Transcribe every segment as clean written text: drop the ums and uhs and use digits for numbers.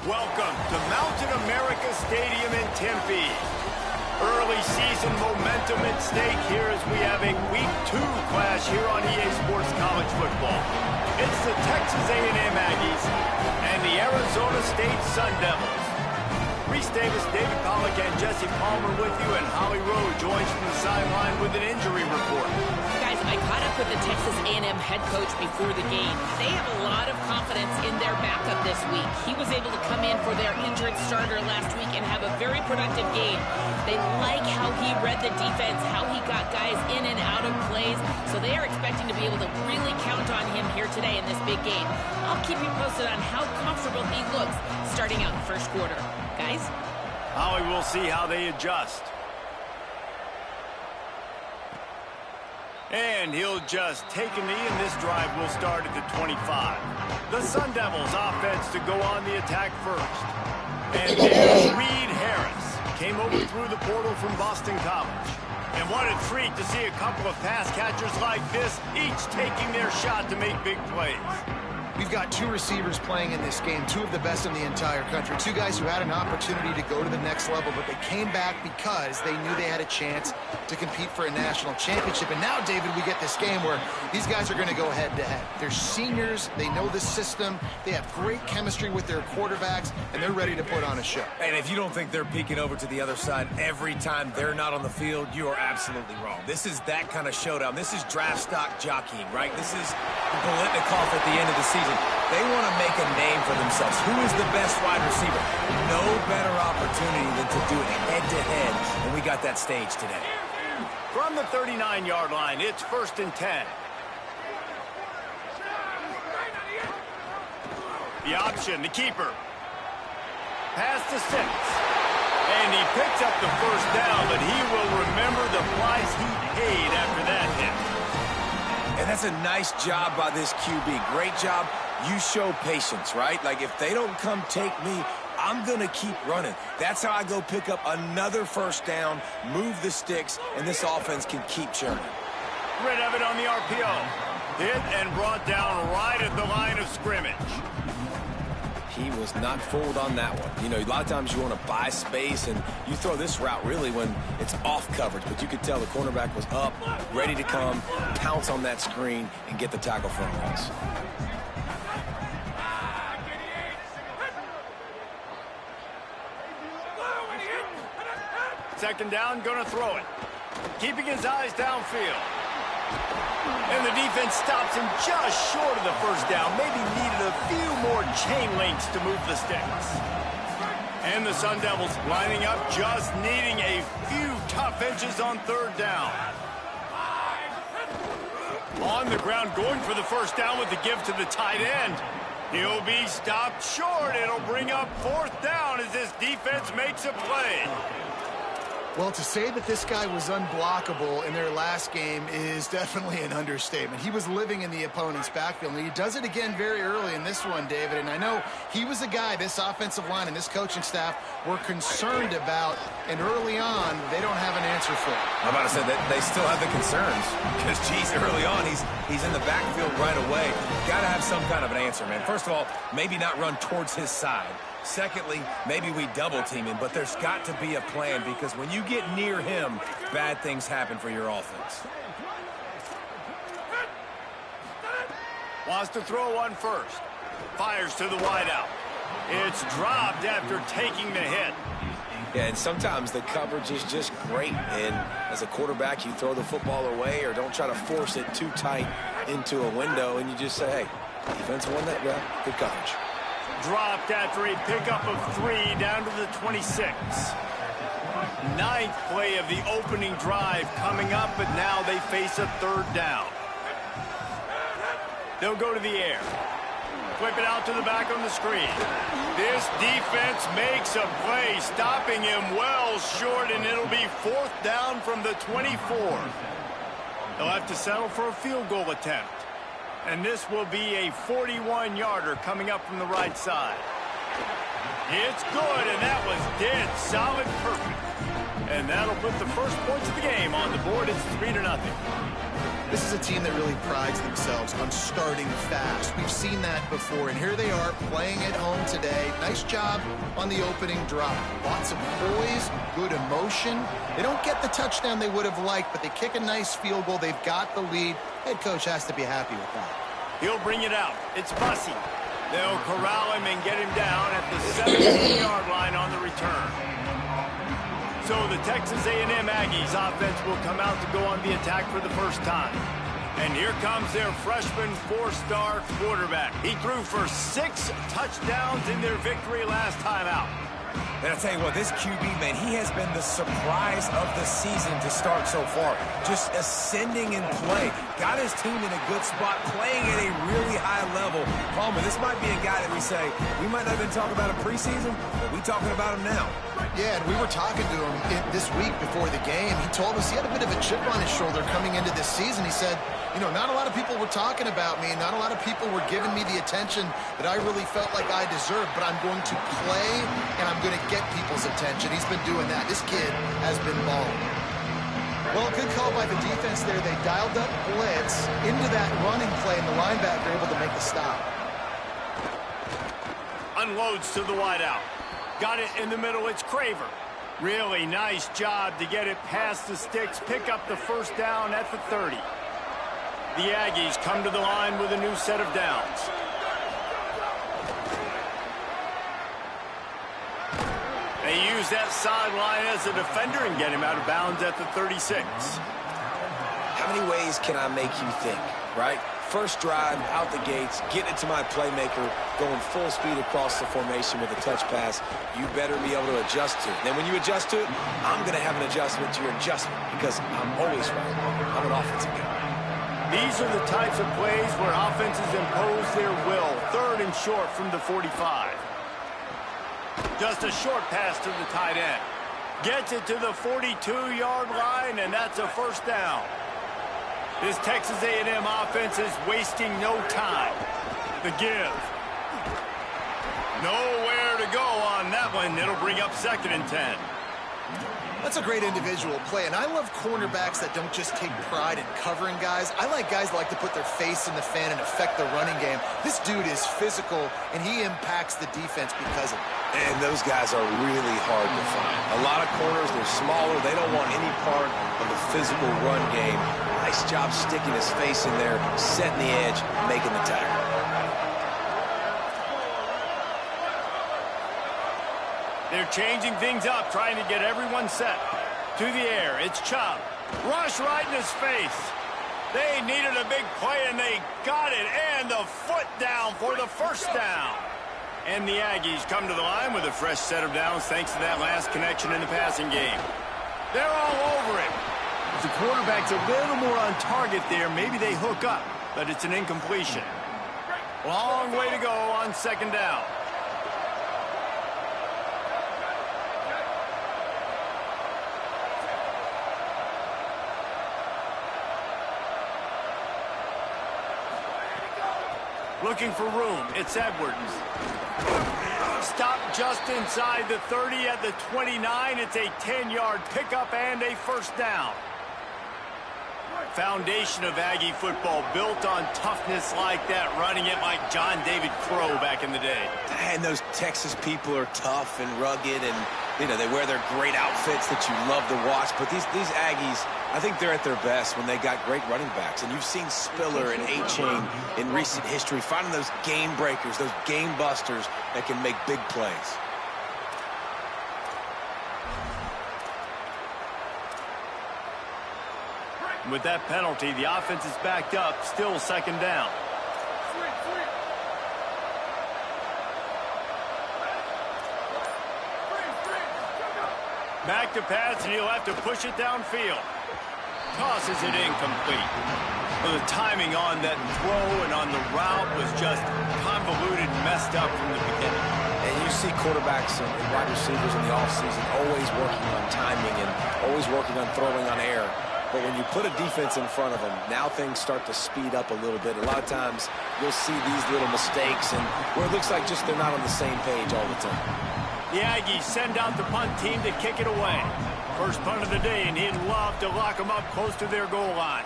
Welcome to Mountain America Stadium in Tempe. Early season momentum at stake here as we have a Week 2 clash here on EA Sports College Football. It's the Texas A&M Aggies and the Arizona State Sun Devils. Reese Davis, David Pollack, and Jesse Palmer with you, and Holly Rowe joins from the sideline with an injury report. Guys, I caught up with the Texas A&M head coach before the game. They have a lot of confidence in their backup this week. He was able to come in for their injured starter last week and have a very productive game. They like how he read the defense, how he got guys in and out of plays, so they are expecting to be able to really count on him here today in this big game. I'll keep you posted on how comfortable he looks starting out the first quarter. Guys? Holly, we'll see how they adjust. And he'll just take a knee, and this drive will start at the 25. The Sun Devils offense to go on the attack first. And there's Reed Harris. Came over through the portal from Boston College. And what a treat to see a couple of pass catchers like this, each taking their shot to make big plays. We've got two receivers playing in this game, two of the best in the entire country, two guys who had an opportunity to go to the next level, but they came back because they knew they had a chance to compete for a national championship. And now, David, we get this game where these guys are going to go head-to-head. They're seniors, they know the system, they have great chemistry with their quarterbacks, and they're ready to put on a show. And if you don't think they're peeking over to the other side every time they're not on the field, you are absolutely wrong. This is that kind of showdown. This is draft stock jockeying, right? This is Bolitnikoff at the end of the season. They want to make a name for themselves. Who is the best wide receiver? No better opportunity than to do it head-to-head, and we got that stage today. From the 39-yard line, it's 1st and 10. The option, the keeper. Pass to 6. And he picks up the first down, but he will remember the price he paid after that hit. And that's a nice job by this QB. Great job. You show patience, right? Like, if they don't come take me, I'm going to keep running. That's how I go pick up another first down, move the sticks, and this offense can keep churning. Rid of it on the RPO. Hit and brought down right at the line of scrimmage. He was not fooled on that one. You know, a lot of times you want to buy space, and you throw this route really when it's off coverage. But you could tell the cornerback was up, ready to come, pounce on that screen, and get the tackle for a loss. Second down, going to throw it. Keeping his eyes downfield. And the defense stops him just short of the first down. Maybe needed a few more chain links to move the sticks. And the Sun Devils lining up, just needing a few tough inches on 3rd down. On the ground, going for the first down with the give to the tight end. He'll be stopped short. It'll bring up 4th down as this defense makes a play. Well, to say that this guy was unblockable in their last game is definitely an understatement. He was living in the opponent's backfield, and he does it again very early in this one, David. And I know he was a guy this offensive line and this coaching staff were concerned about, and early on, they don't have an answer for it. I'm about to say that they still have the concerns because, geez, early on, he's in the backfield right away. Got to have some kind of an answer, man. First of all, maybe not run towards his side. Secondly, maybe we double team him, but there's got to be a plan because when you get near him, bad things happen for your offense. Wants to throw one first. Fires to the wideout. It's dropped after taking the hit. Yeah, and sometimes the coverage is just great. And as a quarterback, you throw the football away or don't try to force it too tight into a window, and you just say, hey, defense won that, yeah, good coverage. Dropped after a pickup of 3 down to the 26. 9th play of the opening drive coming up, but now they face a 3rd down. They'll go to the air. Flip it out to the back on the screen. This defense makes a play, stopping him well short, and it'll be 4th down from the 24. They'll have to settle for a field goal attempt. And this will be a 41-yarder coming up from the right side. It's good, and that was dead solid perfect. And that'll put the first points of the game on the board. It's 3-0. This is a team that really prides themselves on starting fast. We've seen that before, and here they are playing at home today. Nice job on the opening drive. Lots of poise, good emotion. They don't get the touchdown they would have liked, but they kick a nice field goal. They've got the lead. Head coach has to be happy with that. He'll bring it out. It's Bussey. They'll corral him and get him down at the 17-yard line on the return. So the Texas A&M Aggies offense will come out to go on the attack for the first time. And here comes their freshman four-star quarterback. He threw for 6 touchdowns in their victory last time out. And I'll tell you what, this QB, man, he has been the surprise of the season to start so far. Just ascending in play. Got his team in a good spot, playing at a really high level. Palmer, this might be a guy that we say, we might not have been talking about him preseason, but we're talking about him now. Yeah, and we were talking to him this week before the game. He told us he had a bit of a chip on his shoulder coming into this season. He said, you know, not a lot of people were talking about me. Not a lot of people were giving me the attention that I really felt like I deserved. But I'm going to play, and I'm going to get people's attention. He's been doing that. This kid has been balling. Well, good call by the defense there. They dialed up blitz into that running play, and the linebacker able to make the stop. Unloads to the wideout. Got it in the middle. It's Craver. Really nice job to get it past the sticks. Pick up the first down at the 30. The Aggies come to the line with a new set of downs. They use that sideline as a defender and get him out of bounds at the 36. How many ways can I make you think, right? First drive, out the gates, getting it to my playmaker, going full speed across the formation with a touch pass. You better be able to adjust to it. Then when you adjust to it, I'm going to have an adjustment to your adjustment because I'm always right. I'm an offensive guy. These are the types of plays where offenses impose their will. 3rd and short from the 45. Just a short pass to the tight end. Gets it to the 42-yard line, and that's a first down. This Texas A&M offense is wasting no time. The give. Nowhere to go on that one. It'll bring up 2nd and 10. That's a great individual play, and I love cornerbacks that don't just take pride in covering guys. I like guys that like to put their face in the fan and affect the running game. This dude is physical, and he impacts the defense because of it. And those guys are really hard to find. A lot of corners, they're smaller. They don't want any part of the physical run game. Nice job sticking his face in there, setting the edge, making the tackle. They're changing things up, trying to get everyone set. To the air, it's Ncaa. Rush right in his face. They needed a big play, and they got it. And the foot down for the first down. And the Aggies come to the line with a fresh set of downs thanks to that last connection in the passing game. They're all over it. If the quarterback's a little more on target there, maybe they hook up, but it's an incompletion. Long way to go on 2nd down. Looking for room. It's Edwards. Stop just inside the 30 at the 29. It's a 10-yard pickup and a first down. Foundation of Aggie football built on toughness like that, running it like John David Crow back in the day. And those Texas people are tough and rugged, and you know they wear their great outfits that you love to watch. But these Aggies, I think they're at their best when they got great running backs. And you've seen Spiller and A-Chain in recent history finding those game breakers, those game busters that can make big plays. With that penalty, the offense is backed up, still 2nd down. Back to pass, and he'll have to push it downfield. Tosses it incomplete. Well, the timing on that throw and on the route was just convoluted, messed up from the beginning. And you see quarterbacks and wide receivers in the offseason always working on timing and always working on throwing on air. But when you put a defense in front of them, now things start to speed up a little bit. A lot of times you'll see these little mistakes and where it looks like just they're not on the same page all the time. The Aggies send out the punt team to kick it away. 1st first punt of the day, and he'd love to lock them up close to their goal line.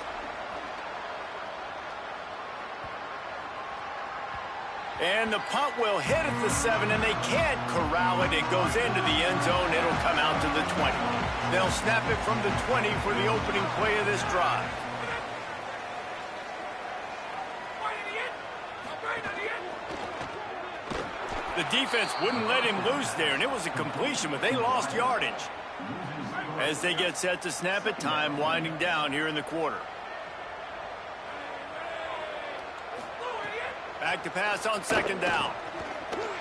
And the punt will hit at the 7, and they can't corral it. It goes into the end zone. It'll come out to the 20. They'll snap it from the 20 for the opening play of this drive. The defense wouldn't let him loose there, and it was a completion, but they lost yardage. As they get set to snap it, time winding down here in the quarter. Back to pass on second down.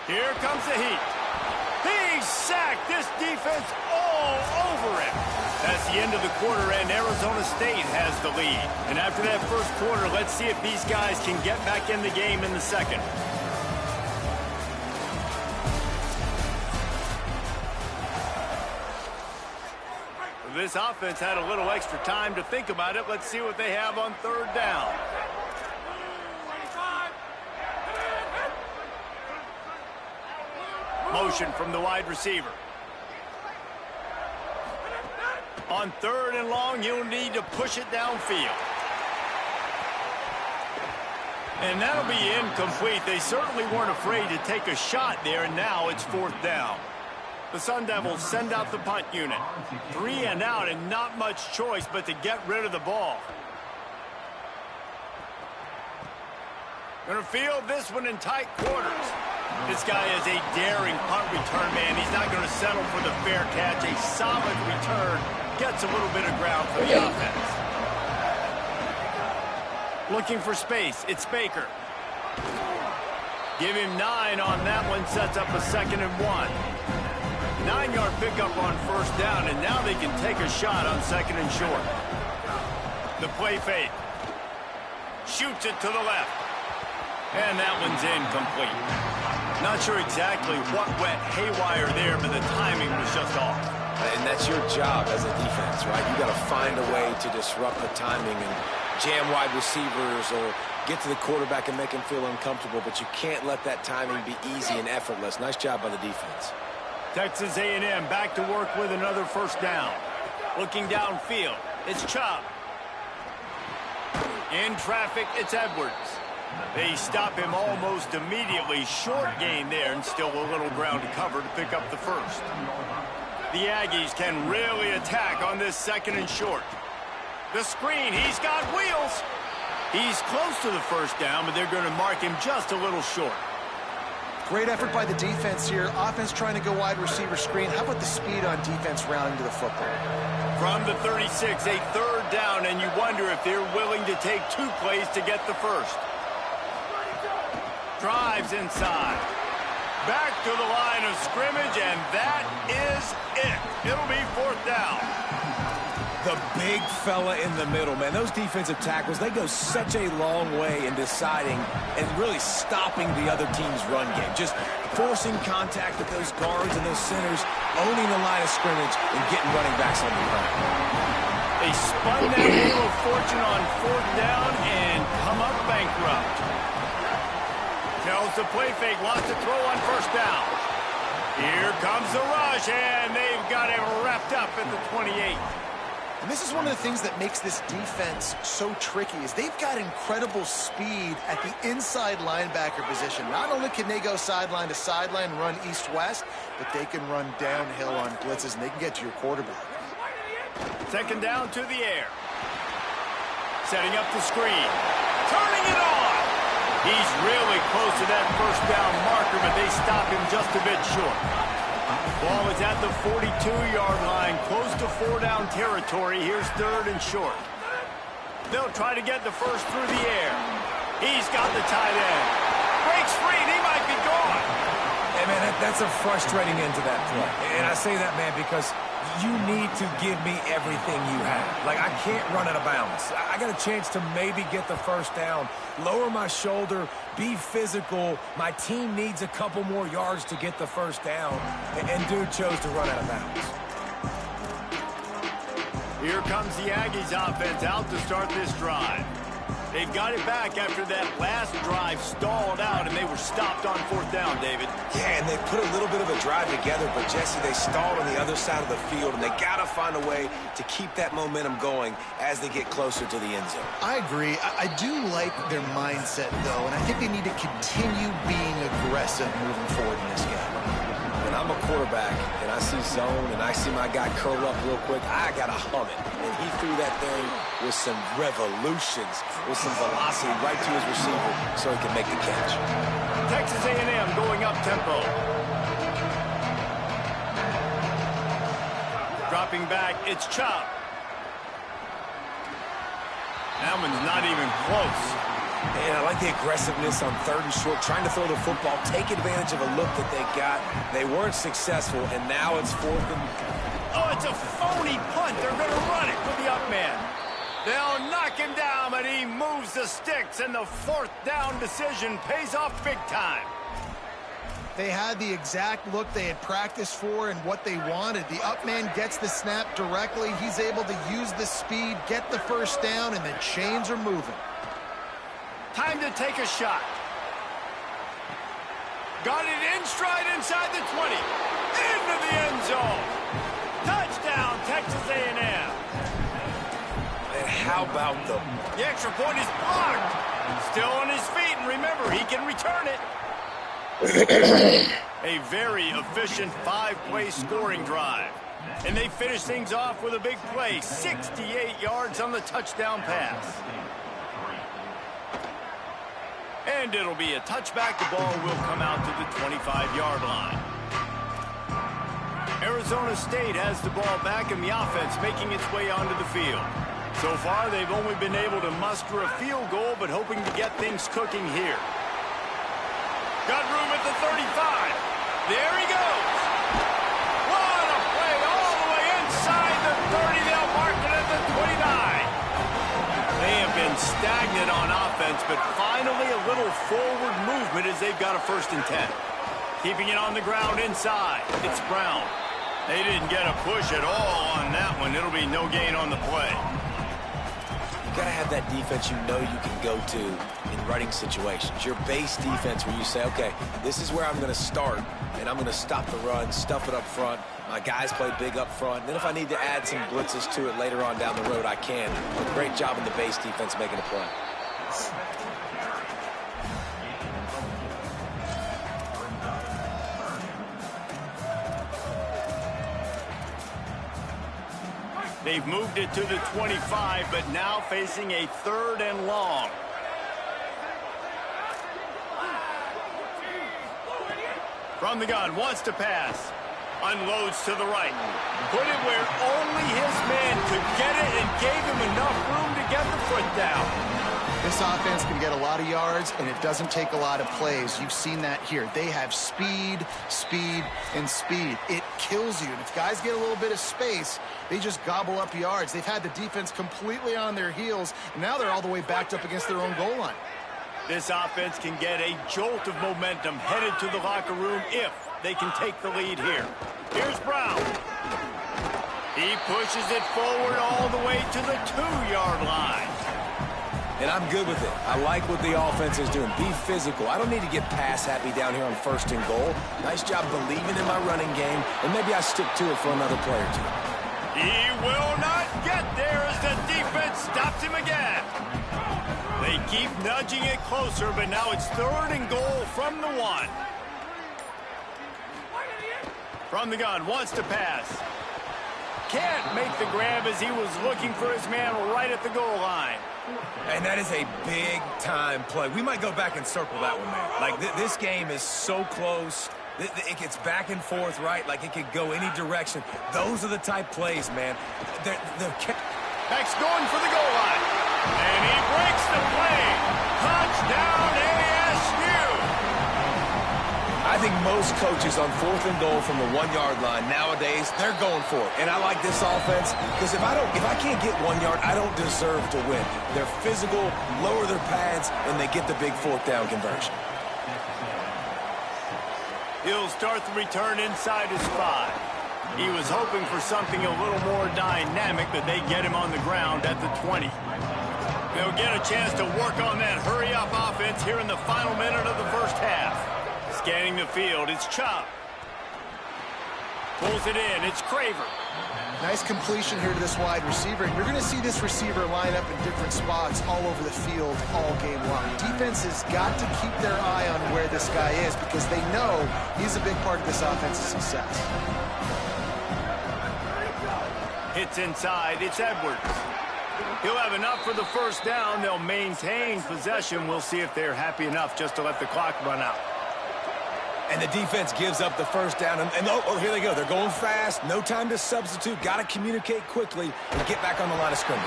Here comes the heat. He's sacked. This defense all over him. That's the end of the quarter, and Arizona State has the lead. And after that first quarter, let's see if these guys can get back in the game in the second. This offense had a little extra time to think about it. Let's see what they have on third down. Motion from the wide receiver. On third and long, you'll need to push it downfield. And that'll be incomplete. They certainly weren't afraid to take a shot there, and now it's fourth down. The Sun Devils send out the punt unit. 3 and out, and not much choice but to get rid of the ball. Going to field this one in tight quarters. This guy is a daring punt return man. He's not going to settle for the fair catch. A solid return gets a little bit of ground for the offense. Looking for space. It's Baker. Give him 9 on that one. Sets up a 2nd and 1. 9-yard pickup on first down, and now they can take a shot on 2nd and short. The play fake. Shoots it to the left. And that one's incomplete. Not sure exactly what went haywire there, but the timing was just off. And that's your job as a defense, right? You got to find a way to disrupt the timing and jam wide receivers or get to the quarterback and make him feel uncomfortable, but you can't let that timing be easy and effortless. Nice job by the defense. Texas A&M back to work with another first down. Looking downfield, it's Ncaa. In traffic, it's Edwards. They stop him almost immediately. Short gain there, and still a little ground to cover to pick up the first. The Aggies can really attack on this 2nd and short. The screen, he's got wheels. He's close to the first down, but they're going to mark him just a little short. Great effort by the defense here. Offense trying to go wide receiver screen. How about the speed on defense rounding to the football? From the 36, a third down, and you wonder if they're willing to take 2 plays to get the first. Drives inside. Back to the line of scrimmage, and that is it. It'll be fourth down. The big fella in the middle, man. Those defensive tackles, they go such a long way in deciding and really stopping the other team's run game. Just forcing contact with those guards and those centers, owning the line of scrimmage, and getting running backs on the ground. They spun that wheel of fortune on fourth down and come up bankrupt. Tells the play fake, wants to throw on first down. Here comes the rush, and they've got him wrapped up at the 28. And this is one of the things that makes this defense so tricky is they've got incredible speed at the inside linebacker position. Not only can they go sideline to sideline, run east-west, but they can run downhill on blitzes, and they can get to your quarterback. 2nd down to the air. Setting up the screen. Turning it on. He's really close to that first down marker, but they stop him just a bit short. Ball is at the 42-yard line, close to 4-down territory. Here's 3rd and short. They'll try to get the first through the air. He's got the tight end. Breaks free, and he might be gone. Hey, man, that's a frustrating end to that play. And I say that, man, because you need to give me everything you have. Like, I can't run out of bounds. I got a chance to maybe get the first down, lower my shoulder, be physical. My team needs a couple more yards to get the first down, and dude chose to run out of bounds. Here comes the Aggies offense out to start this drive. They've got it back after that last drive stalled out, and they were stopped on 4th down, David. Yeah, and they put a little bit of a drive together, but, Jesse, they stalled on the other side of the field, and they got to find a way to keep that momentum going as they get closer to the end zone. I agree. I do like their mindset, though, and I think they need to continue being aggressive moving forward in this game. When I'm a quarterback and I see zone and I see my guy curl up real quick, I got to hum it. And he threw that thing with some revolutions, with some velocity right to his receiver so he can make the catch. Texas A&M going up tempo. Dropping back, it's Ncaa. That one's not even close. And I like the aggressiveness on 3rd and short, trying to throw the football, take advantage of a look that they got. They weren't successful, and now it's 4th and... Oh, it's a phony punt. They're going to run it with the up man. They'll knock him down, but he moves the sticks, and the 4th down decision pays off big time. They had the exact look they had practiced for and what they wanted. The up man gets the snap directly. He's able to use the speed, get the 1st down, and the chains are moving. Time to take a shot. Got it in stride inside the 20. Into the end zone. Touchdown, Texas A&M. And how about the extra point is blocked. Still on his feet, and remember, he can return it. A very efficient 5-play scoring drive. And they finish things off with a big play. 68 yards on the touchdown pass. And it'll be a touchback. The ball will come out to the 25-yard line. Arizona State has the ball back, and the offense making its way onto the field. So far, they've only been able to muster a field goal, but hoping to get things cooking here. Got room at the 35. There he goes. What a play all the way inside the 30. They'll mark it at the 29. They have been stagnant on offense, but finally a little forward movement as they've got a 1st and 10. Keeping it on the ground inside. It's Brown. They didn't get a push at all on that one. It'll be no gain on the play. You got to have that defense you know you can go to in running situations. Your base defense where you say, okay, this is where I'm going to start, and I'm going to stop the run, stuff it up front. My guys play big up front. And then if I need to add some blitzes to it later on down the road, I can. A great job in the base defense making a play. They've moved it to the 25, but now facing a 3rd and long. From the gun, wants to pass. Unloads to the right. Put it where only his man could get it and gave him enough room to get the foot down. This offense can get a lot of yards, and it doesn't take a lot of plays. You've seen that here. They have speed, speed, and speed. It kills you. And if guys get a little bit of space, they just gobble up yards. They've had the defense completely on their heels, and now they're all the way backed up against their own goal line. This offense can get a jolt of momentum headed to the locker room if they can take the lead here. Here's Brown. He pushes it forward all the way to the 2-yard line. And I'm good with it. I like what the offense is doing. Be physical. I don't need to get pass happy down here on 1st and goal. Nice job believing in my running game, and maybe I stick to it for another play or two. He will not get there as the defense stops him again. They keep nudging it closer, but now it's 3rd and goal from the 1. From the gun, wants to pass. Can't make the grab as he was looking for his man right at the goal line. And that is a big-time play. We might go back and circle that one, man. Like, this game is so close. It gets back and forth, right? Like, it could go any direction. Those are the type plays, man. Beck's going for the goal line. And he breaks the play. Touchdown, ASU. I think most coaches on 4th and goal from the 1-yard line nowadays, they're going for it. And I like this offense because if I can't get 1 yard, I don't deserve to win. They're physical, lower their pads, and they get the big 4th down conversion. He'll start the return inside his 5. He was hoping for something a little more dynamic, but they get him on the ground at the 20. They'll get a chance to work on that hurry-up offense here in the final minute of the first half. Scanning the field, it's Ncaa. Pulls it in, it's Craver. Nice completion here to this wide receiver. And you're going to see this receiver line up in different spots all over the field all game long. Defense has got to keep their eye on where this guy is because they know he's a big part of this offense's success. Hits inside, it's Edwards. He'll have enough for the first down. They'll maintain possession. We'll see if they're happy enough just to let the clock run out. And the defense gives up the first down. And oh, here they go. They're going fast. No time to substitute. Got to communicate quickly and get back on the line of scrimmage.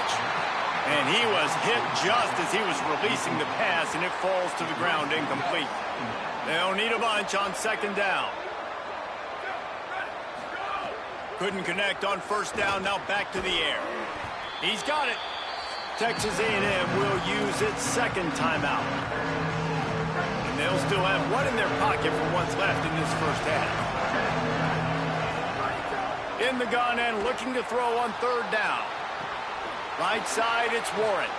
And he was hit just as he was releasing the pass, and it falls to the ground incomplete. They'll need a bunch on second down. Couldn't connect on first down. Now back to the air. He's got it. Texas A&M will use its second timeout. And they'll still have one in their pocket for what's left in this first half. In the gun and looking to throw on third down. Right side, it's Warren.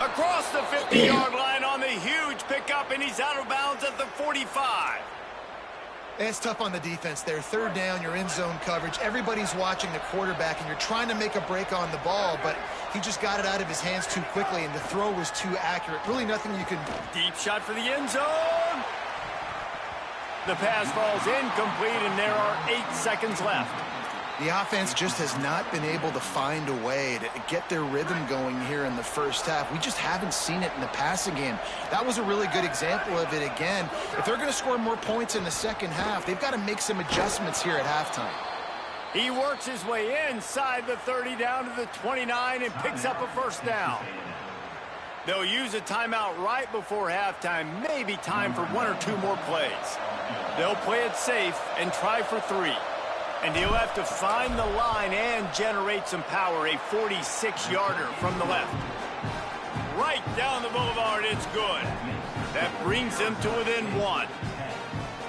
Across the 50-yard line on the huge pickup, and he's out of bounds at the 45. It's tough on the defense there. Third down, you're in zone coverage. Everybody's watching the quarterback, and you're trying to make a break on the ball, but he just got it out of his hands too quickly, and the throw was too accurate. Really nothing you can do. Deep shot for the end zone. The pass falls incomplete, and there are 8 seconds left. The offense just has not been able to find a way to get their rhythm going here in the first half. We just haven't seen it in the passing game. That was a really good example of it again. If they're going to score more points in the second half, they've got to make some adjustments here at halftime. He works his way inside the 30 down to the 29 and picks up a first down. They'll use a timeout right before halftime, maybe time for 1 or 2 more plays. They'll play it safe and try for 3. And he'll have to find the line and generate some power. A 46-yarder from the left. Right down the boulevard, it's good. That brings them to within 1.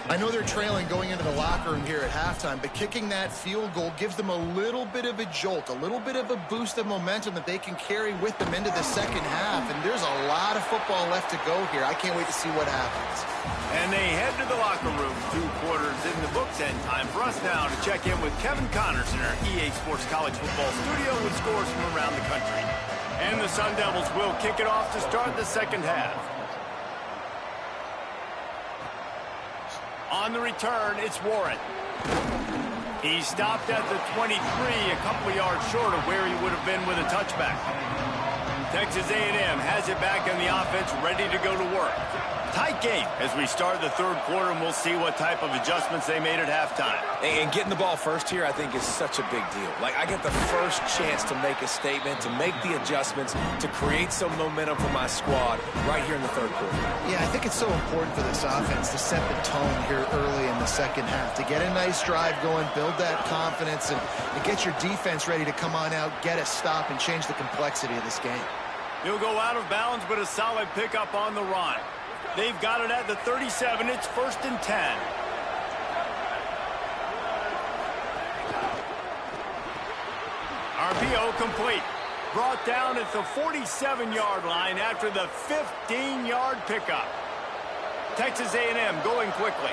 I know they're trailing going into the locker room here at halftime, but kicking that field goal gives them a little bit of a jolt, a little bit of a boost of momentum that they can carry with them into the second half. And there's a lot of football left to go here. I can't wait to see what happens. And they head to the locker room. 2 quarters in the books, and time for us now to check in with Kevin Connors in our EA Sports College Football studio with scores from around the country. And the Sun Devils will kick it off to start the second half. On the return, it's Warren. He stopped at the 23, a couple yards short of where he would have been with a touchback. Texas A&M has it back in the offense, ready to go to work. Tight game as we start the third quarter, and we'll see what type of adjustments they made at halftime. And getting the ball first here, I think, is such a big deal. Like, I get the first chance to make a statement, to make the adjustments, to create some momentum for my squad right here in the third quarter. Yeah, I think it's so important for this offense to set the tone here early in the second half, to get a nice drive going, build that confidence, and get your defense ready to come on out, get a stop, and change the complexity of this game. He'll go out of bounds, but a solid pickup on the run. They've got it at the 37. It's 1st and 10. RPO complete. Brought down at the 47-yard line after the 15-yard pickup. Texas A&M going quickly.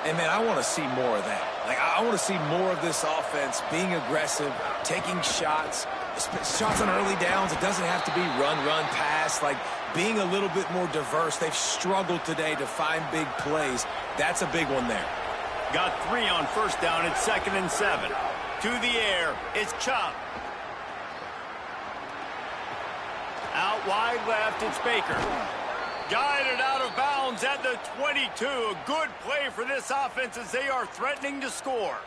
And, man, I want to see more of that. Like, I want to see more of this offense being aggressive, taking shots on early downs. It doesn't have to be run, pass. Like, being a little bit more diverse. They've struggled today to find big plays. That's a big one there. Got 3 on first down. It's 2nd and 7. To the air, it's Ncaa. Out wide left, it's Baker. Guided out of bounds at the 22. A good play for this offense as they are threatening to score.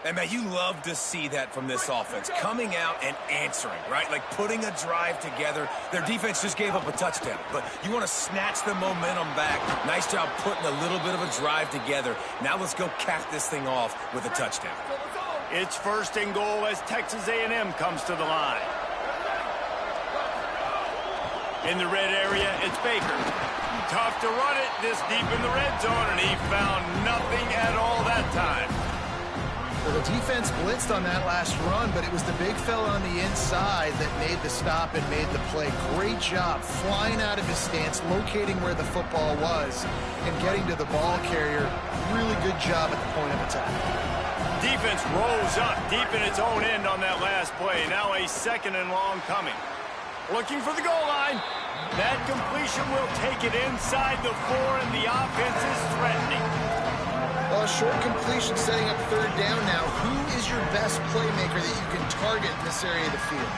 And, man, you love to see that from this offense. Coming out and answering, right? Like putting a drive together. Their defense just gave up a touchdown, but you want to snatch the momentum back. Nice job putting a little bit of a drive together. Now let's go cap this thing off with a touchdown. It's 1st and goal as Texas A&M comes to the line. In the red area, it's Baker. Tough to run it this deep in the red zone, and he found nothing at all that time. Well, the defense blitzed on that last run, but it was the big fella on the inside that made the stop and made the play. Great job flying out of his stance, locating where the football was, and getting to the ball carrier. Really good job at the point of attack. Defense rose up deep in its own end on that last play. Now a 2nd and long coming. Looking for the goal line. That completion will take it inside the 4, and the offense is threatening. Well, a short completion setting up 3rd down now. Who is your best playmaker that you can target in this area of the field?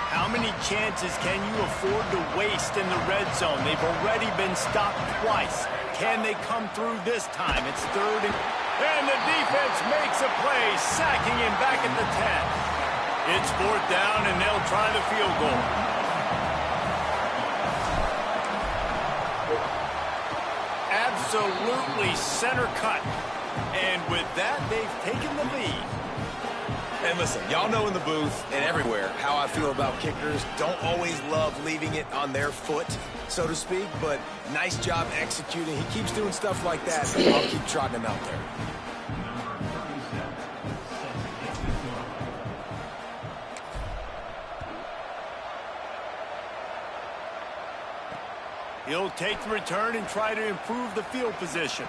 How many chances can you afford to waste in the red zone? They've already been stopped twice. Can they come through this time? It's 3rd and the defense makes a play, sacking him back at the 10. It's 4th down, and they'll try the field goal. Absolutely center cut. And with that, they've taken the lead. And listen, y'all know in the booth and everywhere how I feel about kickers. Don't always love leaving it on their foot, so to speak, but nice job executing. He keeps doing stuff like that. I'll keep trotting him out there. He'll take the return and try to improve the field position.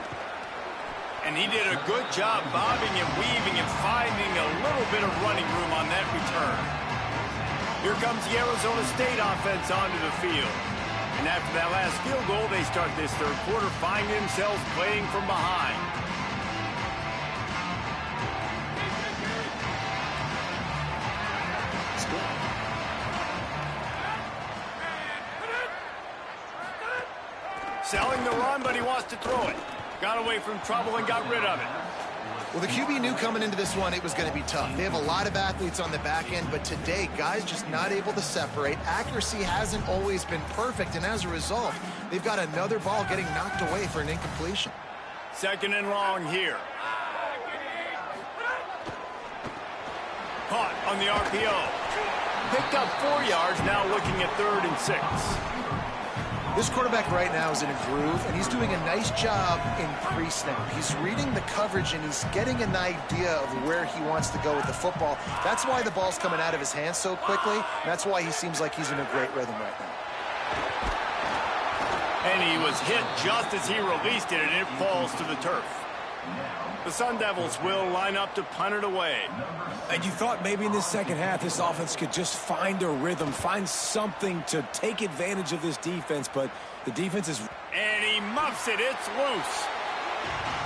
And he did a good job bobbing and weaving and finding a little bit of running room on that return. Here comes the Arizona State offense onto the field. And after that last field goal, they start this 3rd quarter finding themselves playing from behind. Selling the run, but he wants to throw it. Got away from trouble and got rid of it. Well, the QB knew coming into this one it was going to be tough. They have a lot of athletes on the back end, but today, guys just not able to separate. Accuracy hasn't always been perfect, and as a result, they've got another ball getting knocked away for an incompletion. 2nd and long here. Caught on the RPO. Picked up 4 yards, now looking at 3rd and 6. This quarterback right now is in a groove, and he's doing a nice job in pre-snap. He's reading the coverage, and he's getting an idea of where he wants to go with the football. That's why the ball's coming out of his hands so quickly, and that's why he seems like he's in a great rhythm right now. And he was hit just as he released it, and it falls to the turf. The Sun Devils will line up to punt it away. And you thought maybe in this 2nd half this offense could just find a rhythm, find something to take advantage of this defense, but the defense is... And he muffs it. It's loose.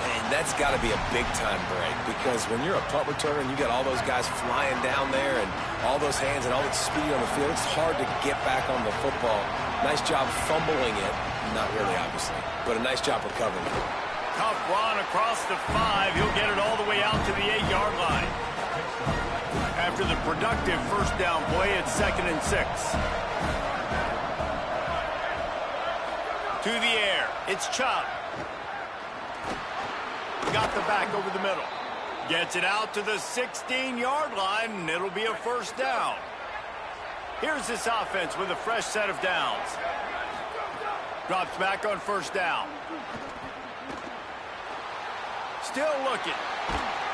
And that's got to be a big-time break, because when you're a punt returner and you got all those guys flying down there and all those hands and all that speed on the field, it's hard to get back on the football. Nice job fumbling it. Not really, obviously, but a nice job recovering it. Tough run across the 5. He'll get it all the way out to the 8-yard line. After the productive 1st down play, it's 2nd and 6. To the air. It's Ncaa. Got the back over the middle. Gets it out to the 16-yard line, and it'll be a 1st down. Here's this offense with a fresh set of downs. Drops back on 1st down. Still looking.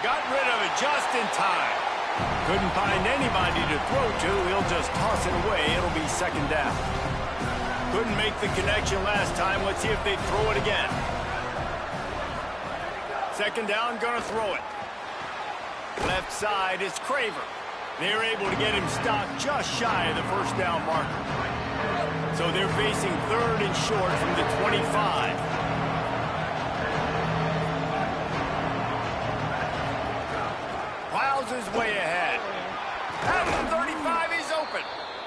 Got rid of it just in time. Couldn't find anybody to throw to. He'll just toss it away. It'll be 2nd down. Couldn't make the connection last time. Let's see if they throw it again. 2nd down, gonna throw it. Left side is Craver. They're able to get him stopped just shy of the 1st down marker. So they're facing 3rd and short from the 25. Plows his way ahead. At the 35, he's open.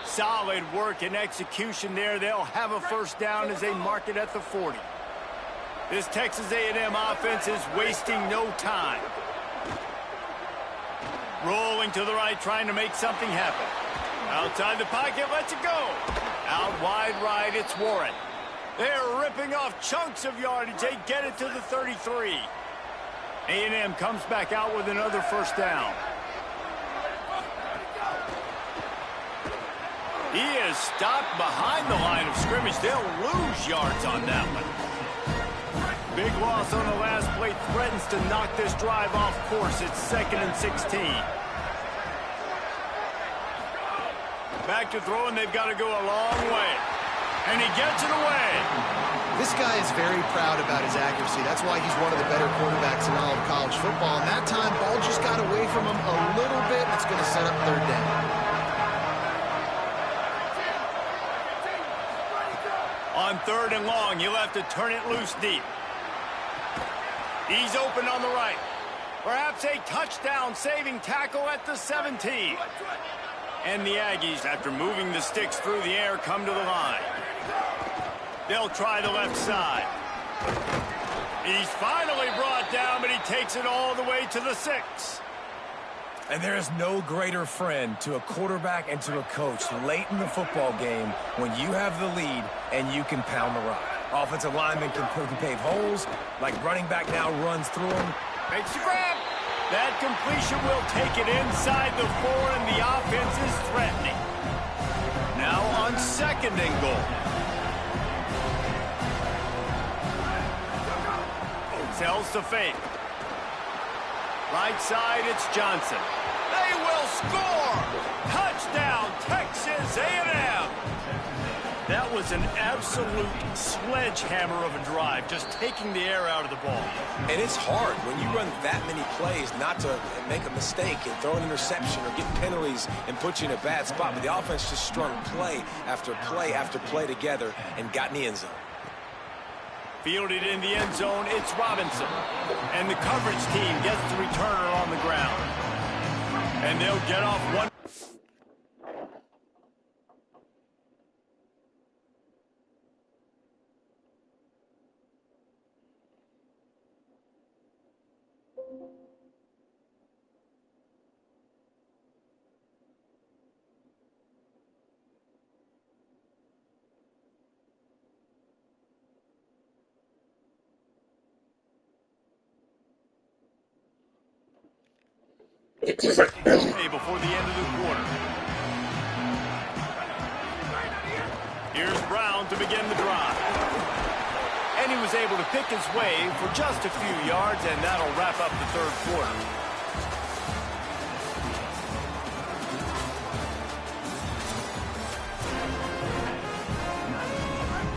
Solid work and execution there. They'll have a 1st down as they mark it at the 40. This Texas A&M offense is wasting no time. Rolling to the right, trying to make something happen. Outside the pocket, lets it go. Out wide right, it's Warren. They're ripping off chunks of yardage. They get it to the 33. A&M comes back out with another 1st down. He is stopped behind the line of scrimmage. They'll lose yards on that one. Big loss on the last play threatens to knock this drive off course. It's 2nd and 16. Back to throw, and they've got to go a long way. And he gets it away. This guy is very proud about his accuracy. That's why he's one of the better quarterbacks in all of college football. And that time, ball just got away from him a little bit. It's going to set up 3rd down. On 3rd and long, you'll have to turn it loose deep. He's open on the right. Perhaps a touchdown-saving tackle at the 17. And the Aggies, after moving the sticks through the air, come to the line. They'll try the left side. He's finally brought down, but he takes it all the way to the 6. And there is no greater friend to a quarterback and to a coach late in the football game when you have the lead and you can pound the rock. Offensive linemen can pave holes, like running back now runs through them. Makes the grab. That completion will take it inside the 4, and the offense is threatening. Now on 2nd and goal. Sells to fake. Right side, it's Johnson. They will score! Touchdown, Texas A&M! That was an absolute sledgehammer of a drive, just taking the air out of the ball. And it's hard when you run that many plays not to make a mistake and throw an interception or get penalties and put you in a bad spot. But the offense just strung play after play after play together and got in the end zone. Fielded in the end zone, it's Robinson. And the coverage team gets the returner on the ground. And they'll get off one. Before the end of the quarter. Here's Brown to begin the drive. And he was able to pick his way for just a few yards, and that'll wrap up the 3rd quarter.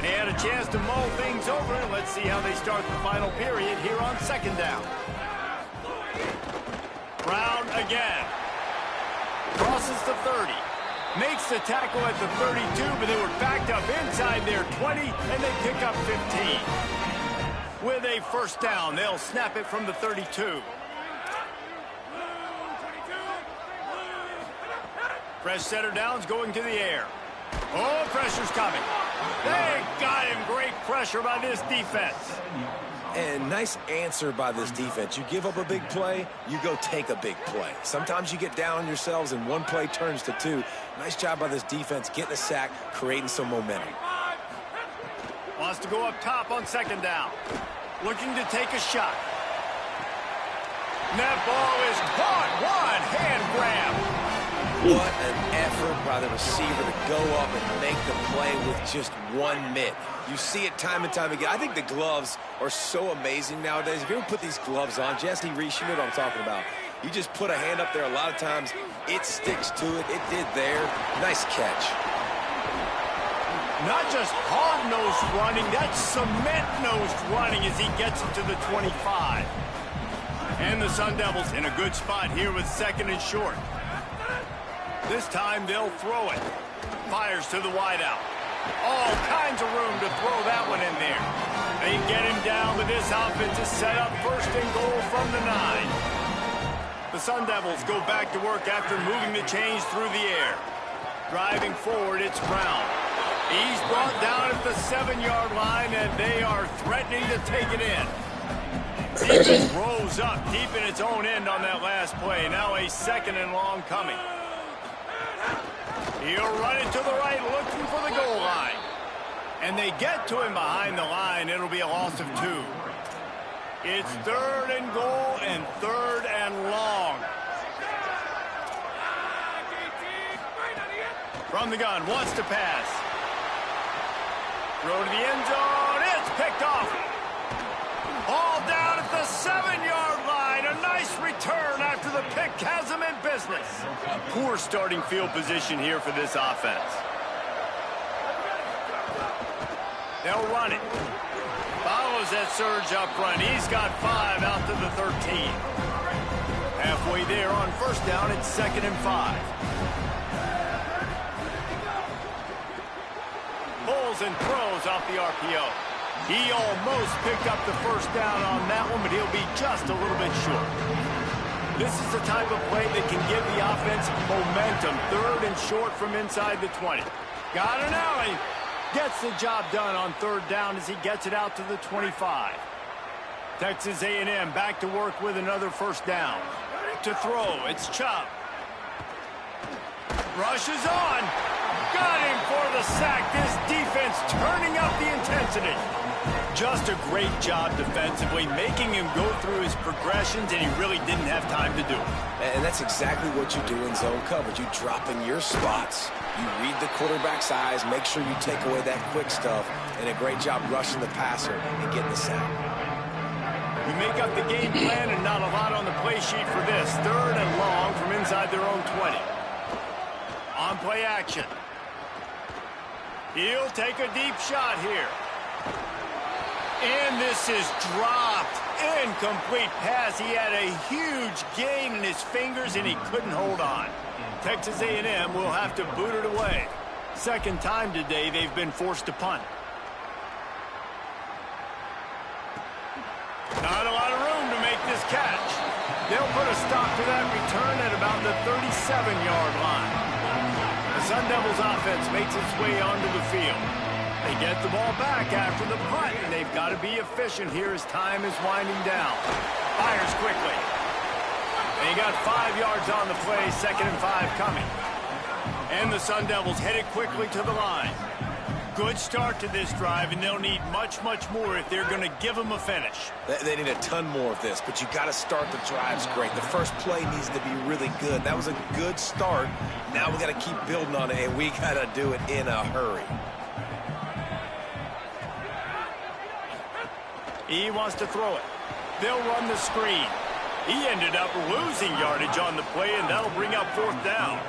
They had a chance to mull things over, and let's see how they start the final period here on 2nd down. Brown again. Crosses the 30. Makes the tackle at the 32, but they were backed up inside their 20, and they pick up 15. With a 1st down, they'll snap it from the 32. Fresh setter downs going to the air. Oh, pressure's coming. They got him. Great pressure by this defense. And nice answer by this defense. You give up a big play, you go take a big play. Sometimes you get down on yourselves and one play turns to 2. Nice job by this defense getting a sack, creating some momentum. Wants to go up top on 2nd down. Looking to take a shot. And that ball is caught. One hand grab. What an effort by the receiver to go up and make the play with just 1 mitt. You see it time and time again. I think the gloves are so amazing nowadays. If you ever put these gloves on, Jesse Reese, you know what I'm talking about. You just put a hand up there a lot of times, it sticks to it. It did there. Nice catch. Not just hard-nosed running, that's cement-nosed running as he gets it to the 25. And the Sun Devils in a good spot here with 2nd and short. This time they'll throw it. Fires to the wideout. All kinds of room to throw that one in there. They get him down, but this offense is set up 1st and goal from the 9. The Sun Devils go back to work after moving the chains through the air. Driving forward, it's Brown. He's brought down at the 7-yard line, and they are threatening to take it in. Defense rose up deep in its own end on that last play. Now a 2nd and long coming. He'll run it to the right, looking for the goal line. And they get to him behind the line. It'll be a loss of 2. It's 3rd and goal and 3rd and long. From the gun, wants to pass. Throw to the end zone. It's picked off. Ball down at the 7-yard line. A nice return after the pick has him in business. A poor starting field position here for this offense. They'll run it. Follows that surge up front. He's got 5 out to the 13. Halfway there on first down, it's 2nd and 5. Pulls and throws off the RPO. He almost picked up the first down on that one, but he'll be just a little bit short. This is the type of play that can give the offense momentum. 3rd and short from inside the 20. Got an alley. Gets the job done on 3rd down as he gets it out to the 25. Texas A&M back to work with another first down. To throw, it's Ncaa. Rushes on. Got him for the sack. This defense turning up the intensity. Just a great job defensively, making him go through his progressions, and he really didn't have time to do it. And that's exactly what you do in zone coverage. You drop in your spots. You read the quarterback's eyes, make sure you take away that quick stuff, and a great job rushing the passer and getting the sack. You make up the game plan and not a lot on the play sheet for this. 3rd and long from inside their own 20. On play action. He'll take a deep shot here. And this is dropped. Incomplete pass. He had a huge gain in his fingers, and he couldn't hold on. Texas A&M will have to boot it away. 2nd time today they've been forced to punt. Not a lot of room to make this catch. They'll put a stop to that return at about the 37-yard line. The Sun Devils offense makes its way onto the field. They get the ball back after the punt, and they've got to be efficient here as time is winding down. Fires quickly. They got 5 yards on the play, 2nd and 5 coming. And the Sun Devils headed quickly to the line. Good start to this drive, and they'll need much, much more if they're going to give them a finish. They need a ton more of this, but you got to start the drives great. The first play needs to be really good. That was a good start. Now we got to keep building on it, and we got to do it in a hurry. He wants to throw it. They'll run the screen. He ended up losing yardage on the play, and that'll bring up 4th down.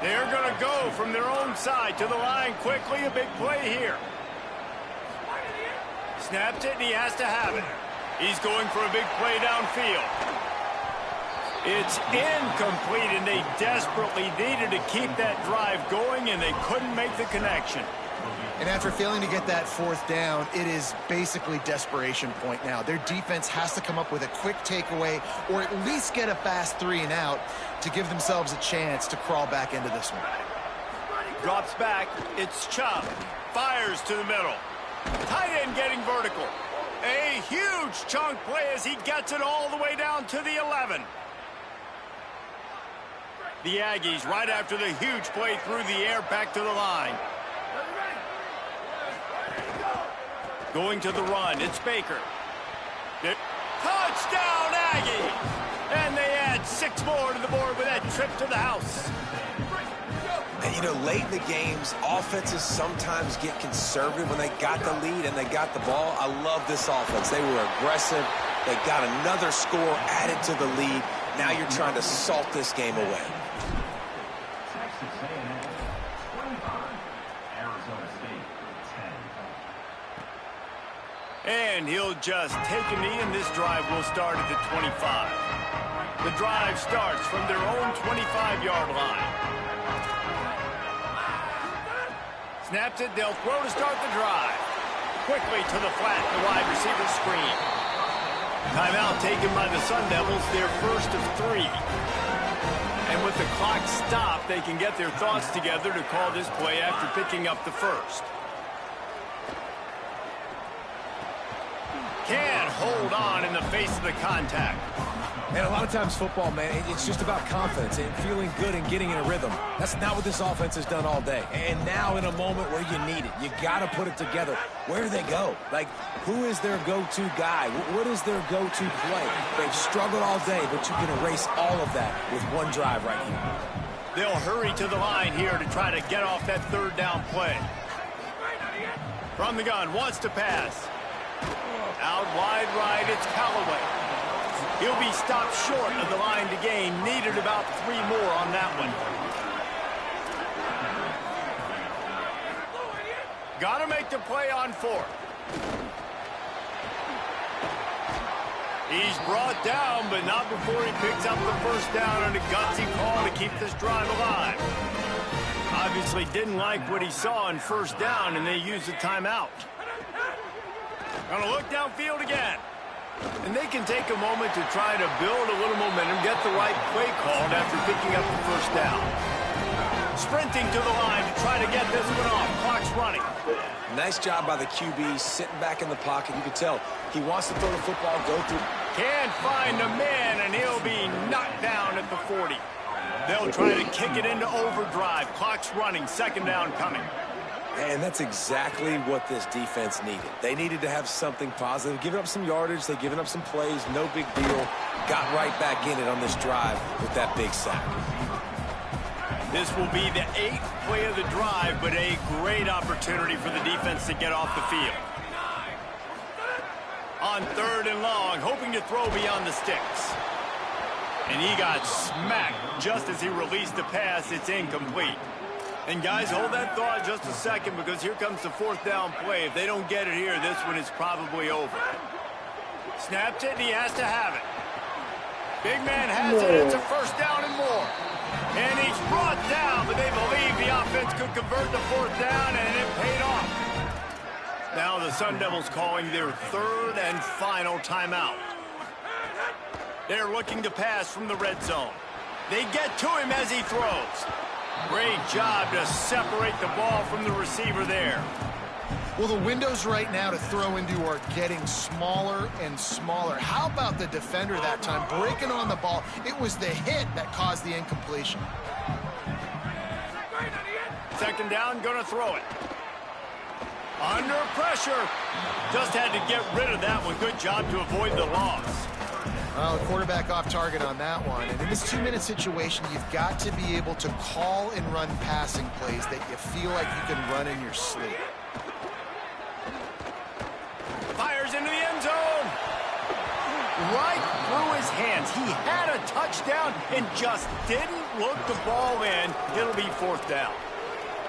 They're going to go from their own side to the line quickly. A big play here. Snaps it, and he has to have it. He's going for a big play downfield. It's incomplete, and they desperately needed to keep that drive going, and they couldn't make the connection. And after failing to get that 4th down, it is basically desperation point now. Their defense has to come up with a quick takeaway or at least get a fast 3 and out to give themselves a chance to crawl back into this one. Drops back. It's Ncaa. Fires to the middle. Tight end getting vertical. A huge chunk play as he gets it all the way down to the 11. The Aggies, right after the huge play through the air, back to the line. Going to the run, it's Baker. Touchdown, Aggies! And they add 6 more to the board with that trip to the house. And, you know, late in the games, offenses sometimes get conservative when they got the lead and they got the ball. I love this offense. They were aggressive. They got another score added to the lead. Now you're trying to salt this game away. And he'll just take a knee, and this drive will start at the 25. The drive starts from their own 25-yard line. Snaps it, they'll throw to start the drive. Quickly to the flat, the wide receiver screen. Timeout taken by the Sun Devils, their first of 3. And with the clock stopped, they can get their thoughts together to call this play after picking up the first. Can't hold on in the face of the contact. And a lot of times football, man, it's just about confidence and feeling good and getting in a rhythm. That's not what this offense has done all day. And now in a moment where you need it, you got to put it together. Where do they go? Like, who is their go-to guy? What is their go-to play? They've struggled all day, but you can erase all of that with one drive right here. They'll hurry to the line here to try to get off that 3rd down play. From the gun, wants to pass. Out wide right, it's Callaway. He'll be stopped short of the line to gain. Needed about 3 more on that one. Got to make the play on 4th. He's brought down, but not before he picks up the first down on a gutsy call to keep this drive alive. Obviously didn't like what he saw on first down, and they used a timeout. Gonna look downfield again. And they can take a moment to try to build a little momentum, get the right play called after picking up the first down. Sprinting to the line to try to get this one off. Clock's running. Nice job by the QB, sitting back in the pocket. You can tell he wants to throw the football, go through. Can't find a man, and he'll be knocked down at the 40. They'll try to kick it into overdrive. Clock's running. Second down coming. And that's exactly what this defense needed. They needed to have something positive. Giving up some yardage, they've given up some plays, no big deal. Got right back in it on this drive with that big sack. This will be the 8th play of the drive, but a great opportunity for the defense to get off the field. On 3rd and long, hoping to throw beyond the sticks. And he got smacked just as he released the pass. It's incomplete. And guys, hold that thought just a second, because here comes the 4th down play. If they don't get it here, this one is probably over. Snapped it, and he has to have it. Big man has it. It's a first down and more. And he's brought down, but they believe the offense could convert the 4th down, and it paid off. Now the Sun Devils calling their 3rd and final timeout. They're looking to pass from the red zone. They get to him as he throws. Great job to separate the ball from the receiver there. Well, the windows right now to throw into are getting smaller and smaller. How about the defender that time breaking on the ball? It was the hit that caused the incompletion. Second down, gonna throw it. Under pressure. Just had to get rid of that one. Good job to avoid the loss. Well, the quarterback off target on that one. And in this 2-minute situation, you've got to be able to call and run passing plays that you feel like you can run in your sleep. Fires into the end zone. Right through his hands. He had a touchdown and just didn't look the ball in. It'll be 4th down.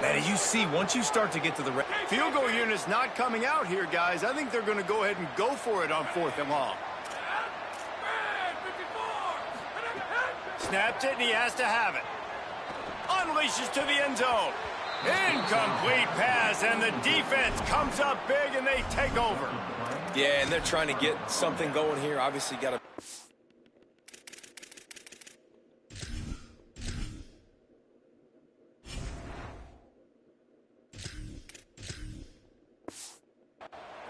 Man, as you see, once you start to get to the field goal unit's not coming out here, guys. I think they're going to go ahead and go for it on 4th and long. Snapped it, and he has to have it. Unleashes to the end zone. Incomplete pass, and the defense comes up big, and they take over. Yeah, and they're trying to get something going here. Obviously, got to...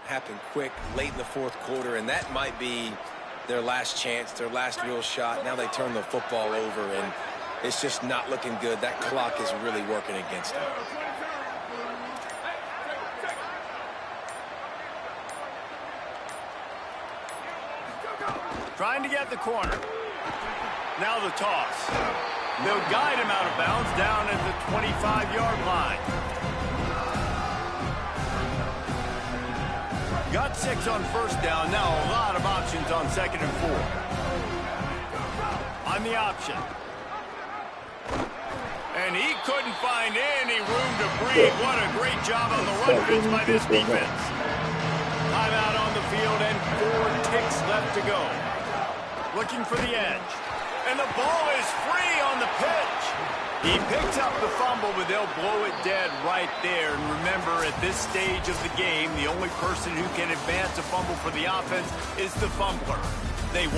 happen quick, late in the 4th quarter, and that might be their last chance, their last real shot. Now they turn the football over, and it's just not looking good. That clock is really working against them. Trying to get the corner. Now the toss. They'll guide him out of bounds down at the 25-yard line. Got 6 on first down. Now a lot of options on 2nd and 4. On the option. And he couldn't find any room to breathe. What a great job on the run fits by this defense. Timeout on the field and 4 ticks left to go. Looking for the edge. And the ball is free on the pitch. He picks up the fumble, but they'll blow it dead right there. And remember, at this stage of the game, the only person who can advance a fumble for the offense is the fumbler. They